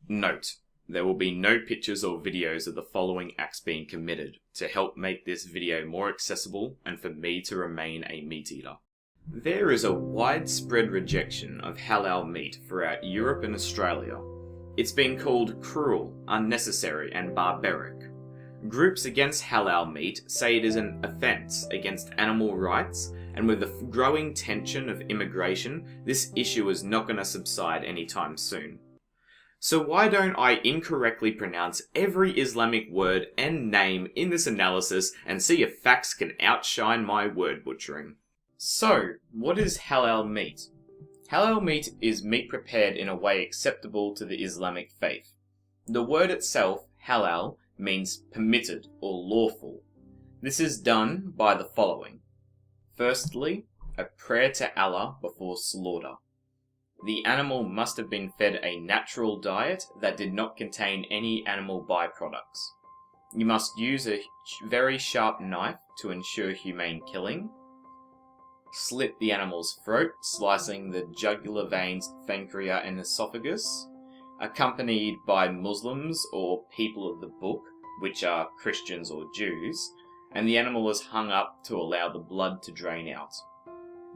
Note: there will be no pictures or videos of the following acts being committed to help make this video more accessible and for me to remain a meat eater. There is a widespread rejection of halal meat throughout Europe and Australia. It's been called cruel, unnecessary, and barbaric. Groups against halal meat say it is an offence against animal rights, and with the growing tension of immigration, this issue is not going to subside anytime soon. So why don't I incorrectly pronounce every Islamic word and name in this analysis and see if facts can outshine my word butchering? So, what is halal meat? Halal meat is meat prepared in a way acceptable to the Islamic faith. The word itself, halal, means permitted or lawful. This is done by the following. Firstly, a prayer to Allah before slaughter. The animal must have been fed a natural diet that did not contain any animal byproducts. You must use a very sharp knife to ensure humane killing. Slit the animal's throat, slicing the jugular veins, pancreas, and esophagus, accompanied by Muslims or people of the book, which are Christians or Jews, and the animal is hung up to allow the blood to drain out.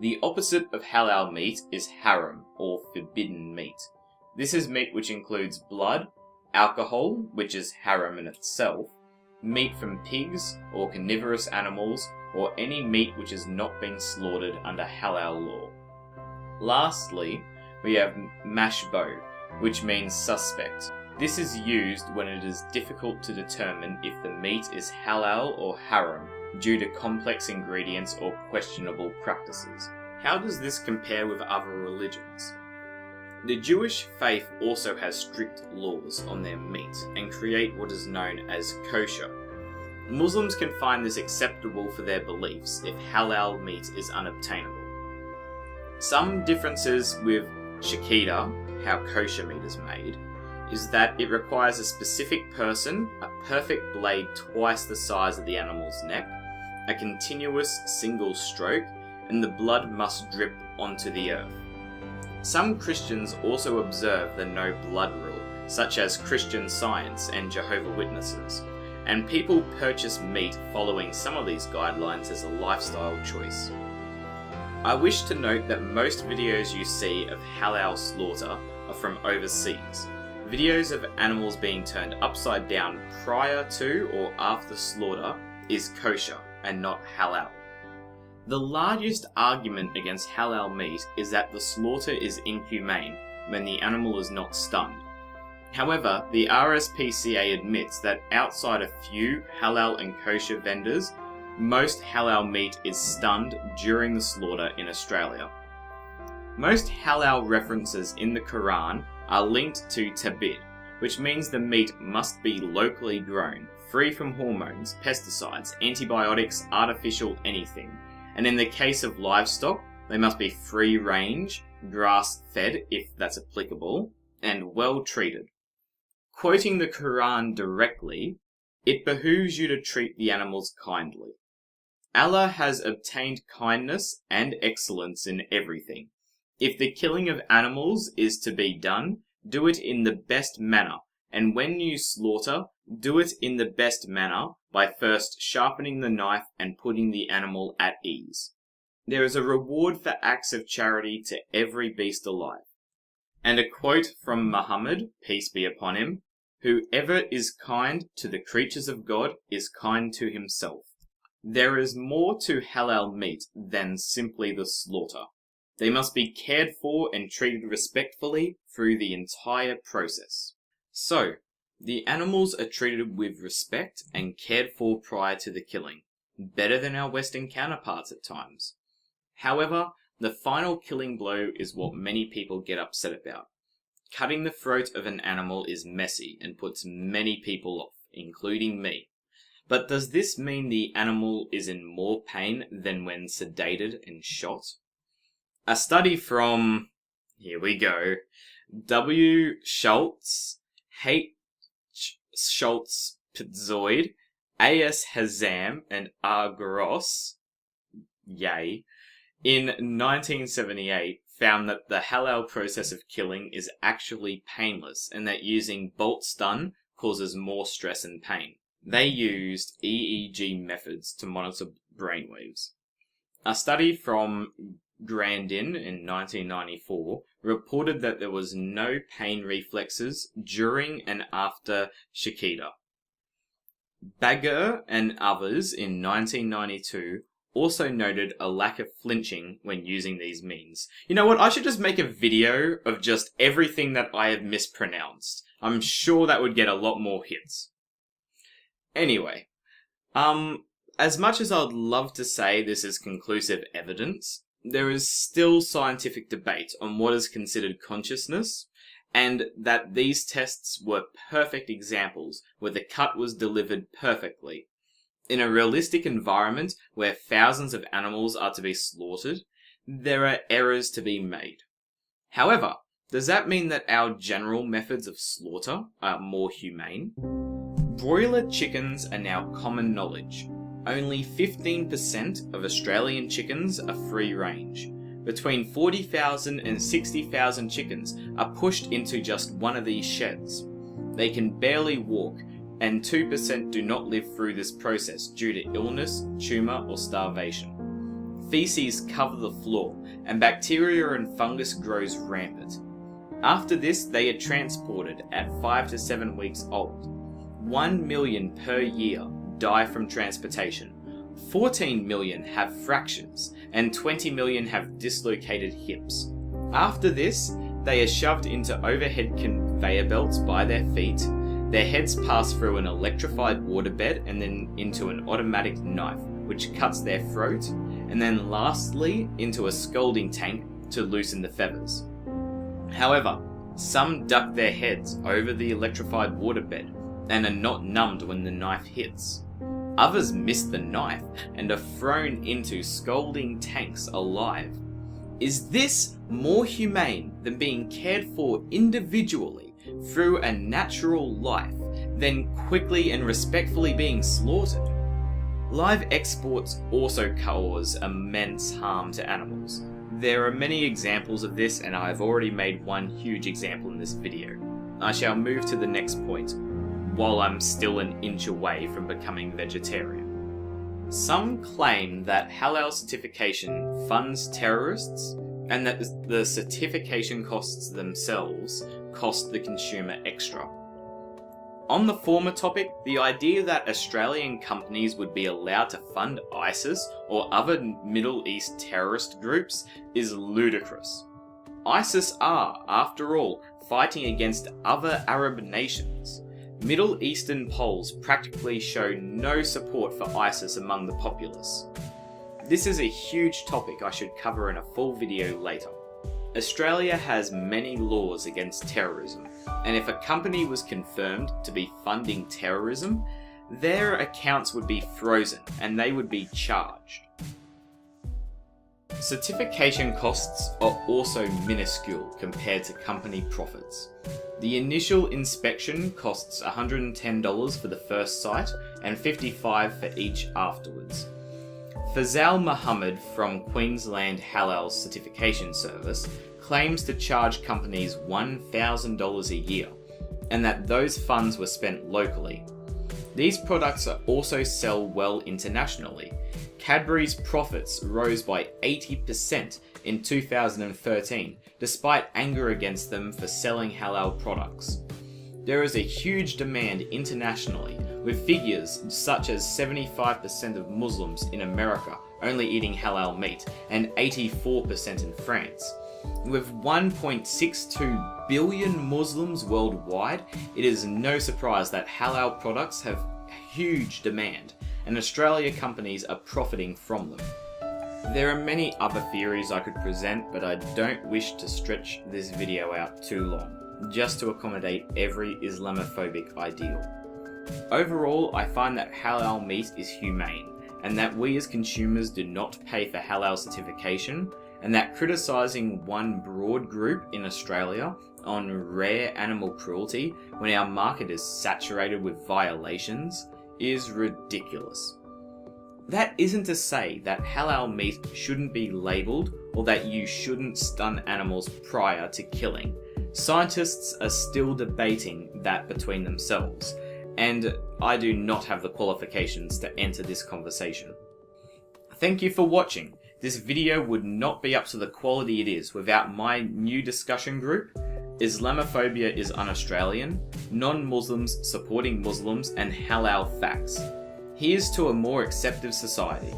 The opposite of halal meat is haram, or forbidden meat. This is meat which includes blood, alcohol, which is haram in itself, meat from pigs or carnivorous animals, or any meat which has not been slaughtered under halal law. Lastly, we have mashbo, which means suspect. This is used when it is difficult to determine if the meat is halal or haram due to complex ingredients or questionable practices. How does this compare with other religions? The Jewish faith also has strict laws on their meat and create what is known as kosher. Muslims can find this acceptable for their beliefs if halal meat is unobtainable. Some differences with shakita, how kosher meat is made, is that it requires a specific person, a perfect blade twice the size of the animal's neck, a continuous single stroke, and the blood must drip onto the earth. Some Christians also observe the no blood rule, such as Christian Science and Jehovah's Witnesses, and people purchase meat following some of these guidelines as a lifestyle choice. I wish to note that most videos you see of halal slaughter are from overseas. Videos of animals being turned upside down prior to or after slaughter is kosher and not halal. The largest argument against halal meat is that the slaughter is inhumane when the animal is not stunned. However, the RSPCA admits that outside a few halal and kosher vendors, most halal meat is stunned during the slaughter in Australia. Most halal references in the Quran are linked to tabid, which means the meat must be locally grown, free from hormones, pesticides, antibiotics, artificial anything. And in the case of livestock, they must be free range, grass fed if that's applicable, and well treated. Quoting the Quran directly, it behooves you to treat the animals kindly. Allah has obtained kindness and excellence in everything. If the killing of animals is to be done, do it in the best manner, and when you slaughter, do it in the best manner by first sharpening the knife and putting the animal at ease. There is a reward for acts of charity to every beast alive. And a quote from Muhammad, peace be upon him, "Whoever is kind to the creatures of God is kind to himself." There is more to halal meat than simply the slaughter. They must be cared for and treated respectfully through the entire process. So, the animals are treated with respect and cared for prior to the killing, better than our Western counterparts at times. However, the final killing blow is what many people get upset about. Cutting the throat of an animal is messy and puts many people off, including me. But does this mean the animal is in more pain than when sedated and shot? A study from, here we go, W. Schultz, H. Schultz Pzoid, A.S. Hazam, and R. Gross, yay, in 1978 found that the halal process of killing is actually painless and that using bolt stun causes more stress and pain. They used EEG methods to monitor brainwaves. A study from Grandin in 1994 reported that there was no pain reflexes during and after Shikita. Bagger and others in 1992 also noted a lack of flinching when using these means. You know what, I should just make a video of just everything that I have mispronounced. I'm sure that would get a lot more hits. Anyway, as much as I'd love to say this is conclusive evidence, there is still scientific debate on what is considered consciousness, and that these tests were perfect examples where the cut was delivered perfectly. In a realistic environment where thousands of animals are to be slaughtered, there are errors to be made. However, does that mean that our general methods of slaughter are more humane? Broiler chickens are now common knowledge. Only 15% of Australian chickens are free range. Between 40,000 and 60,000 chickens are pushed into just one of these sheds. They can barely walk, and 2% do not live through this process due to illness, tumour or starvation. Feces cover the floor, and bacteria and fungus grows rampant. After this, they are transported at 5 to 7 weeks old. 1 million per year die from transportation. 14 million have fractures, and 20 million have dislocated hips. After this, they are shoved into overhead conveyor belts by their feet. Their heads pass through an electrified waterbed and then into an automatic knife, which cuts their throat, and then lastly into a scalding tank to loosen the feathers. However, some duck their heads over the electrified waterbed and are not numbed when the knife hits. Others miss the knife and are thrown into scalding tanks alive. Is this more humane than being cared for individually through a natural life than quickly and respectfully being slaughtered? Live exports also cause immense harm to animals. There are many examples of this, and I have already made one huge example in this video. I shall move to the next point, while I'm still an inch away from becoming vegetarian. Some claim that halal certification funds terrorists, and that the certification costs themselves cost the consumer extra. On the former topic, the idea that Australian companies would be allowed to fund ISIS or other Middle East terrorist groups is ludicrous. ISIS are, after all, fighting against other Arab nations. Middle Eastern polls practically show no support for ISIS among the populace. This is a huge topic I should cover in a full video later. Australia has many laws against terrorism, and if a company was confirmed to be funding terrorism, their accounts would be frozen and they would be charged. Certification costs are also minuscule compared to company profits. The initial inspection costs $110 for the first site and $55 for each afterwards. Fazal Muhammad from Queensland Halal Certification Service claims to charge companies $1,000 a year, and that those funds were spent locally. These products also sell well internationally. Cadbury's profits rose by 80% in 2013, despite anger against them for selling halal products. There is a huge demand internationally, with figures such as 75% of Muslims in America only eating halal meat, and 84% in France. With 1.62 billion Muslims worldwide, it is no surprise that halal products have huge demand, and Australia companies are profiting from them. There are many other theories I could present, but I don't wish to stretch this video out too long, just to accommodate every Islamophobic ideal. Overall, I find that halal meat is humane, and that we as consumers do not pay for halal certification, and that criticising one broad group in Australia on rare animal cruelty when our market is saturated with violations is ridiculous. That isn't to say that halal meat shouldn't be labelled or that you shouldn't stun animals prior to killing. Scientists are still debating that between themselves, and I do not have the qualifications to enter this conversation. Thank you for watching. This video would not be up to the quality it is without my new discussion group, Islamophobia is Un-Australian, Non-Muslims Supporting Muslims and Halal Facts. Here's to a more acceptive society.